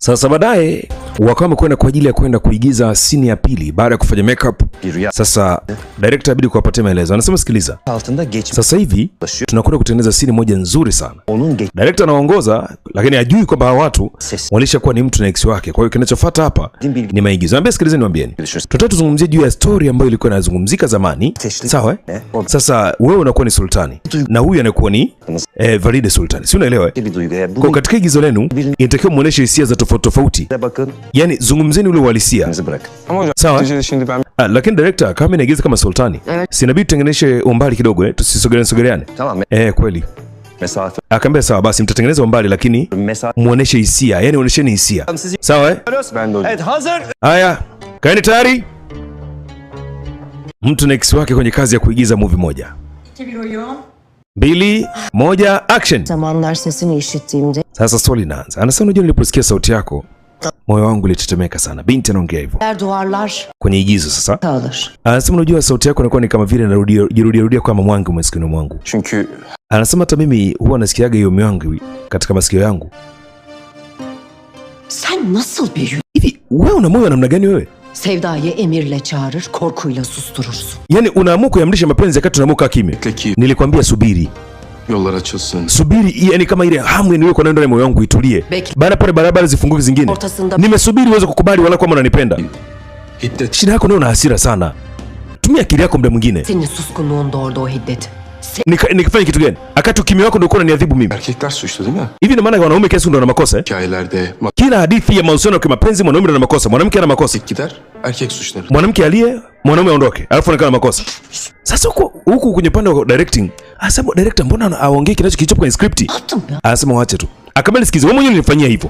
Sasa baadaye wakawa wamekwenda kwa ajili ya kwenda kuigiza scene ya pili baada ya kufanya makeup. Sasa director abidi kuwapatia maelezo. Anasema sikiliza, sasa hivi tunakwenda kutengeneza scene moja nzuri sana. Director anaongoza lakini hajui kwamba hawa watu walishakuwa ni mtu na ex wake. Kwa hiyo kinachofuata hapa ni maigizo. Naambia sikilizeni, niwaambieni. Tutataka tuzungumzie juu ya story ambayo ilikuwa inazungumzika zamani. Sawa? Sasa wewe unakuwa ni sultani na huyu anakuwa ni Valide Sultani. Si unaelewa? Kwa katika igizo lenu inatakiwa muoneshe hisia za tofauti tofauti. Yaani zungumzeni ule uhalisia. Sawa? Lakini director kama inaigiza kama sultani, sinabidi tutengeneshe umbali kidogo tusisogeleane. Kweli. Akaambia sawa basi mtatengeneza umbali lakini muoneshe hisia. Yaani muonesheni hisia. Sawa Haya, kaeni tayari. Mtu na ex wake kwenye kazi ya kuigiza movie moja. 2, 1, action. Zamanlar sesini işittiğimde. Sasa swali inaanza. Anasema unajua niliposikia sauti yako moyo wangu ulitetemeka sana. Binti anaongea hivyo. Duvarlar Kwenye igizo sasa. kalır. Anasema unajua sauti yako inakuwa ni kama vile inarudia kama mwangu masikio mwangu. Çünkü Anasema hata mimi huwa nasikiaga hiyo mwangu katika masikio yangu. Sen nasıl bir Hivi wewe una moyo namna gani wewe? Sevdayı emirle çağırır, korkuyla susturursun. Yaani unaamua kuamrisha mapenzi wakati unaamua kimya. Nilikwambia subiri. yollar açılsın. Subiri, yani kama ile hamu iliyokuwa ndani ya moyo wangu itulie. Baada pale barabara zifunguke zingine. Nimesubiri uweze kukubali wala kama unanipenda. Shida yako ndio una hasira sana. Tumia akili yako muda mwingine. Senin suskunluğun doğurdu o hiddeti. Nikafanya kitu gani? Akati ukimya wako ndio uko unaniadhibu mimi. Erkekler suçlu değil mi? Hivi na maana wanaume kesi ndio wana makosa Hikayelerde Kila hadithi ya mahusiano ya kimapenzi mwanaume ana makosa, mwanamke ana makosa. gider, erkek suçlanır. Mwanamke alie, mwanaume aondoke. Alafu anakaa na makosa. Sasa huku kwenye pande wa directing, asema director mbona aongee kilichopo kwenye script? Anasema waache tu. Akamwambia sikiza, wewe mwenyewe ulinifanyia hivyo.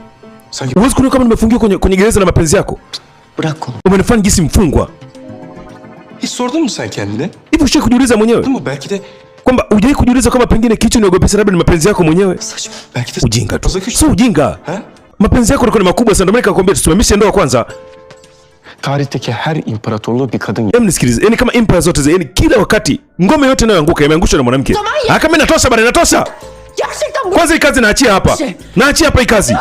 Huwezi kuniona kama nimefungiwa kwenye gereza na mapenzi yako. Bırak onu. Umenifanya jinsi mfungwa. Hiç sordun mu sen kendine? Hivi ushawahi kujiuliza mwenyewe? Değil mi? Belki de Kwamba hujawahi kujiuliza kama pengine kitu niogopesa labda ni mapenzi yako mwenyewe? saçma. Belki de Ujinga tu. fazla küçük. Sio ujinga. Ha? Mapenzi yako ni makubwa sana. Ndio maana nikakwambia tusimamishe ndoa kwanza. Tarihteki her imparatorluğu bir kadın. Hem nisikilize. Yaani kama empire zote yaani kila wakati ngome yote inayoanguka imeangushwa na mwanamke. Kama inatosha bana, inatosha. Gerçekten bu. Kwanza hii kazi naachia hapa. Naachia hapa hii kazi.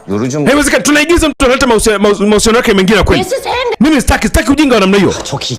Yorucum. Haiwezekani tunaigiza mtu analeta mahusiano yake mengine kweli. Mimi sitaki ujinga wa namna hiyo. Çok iyi.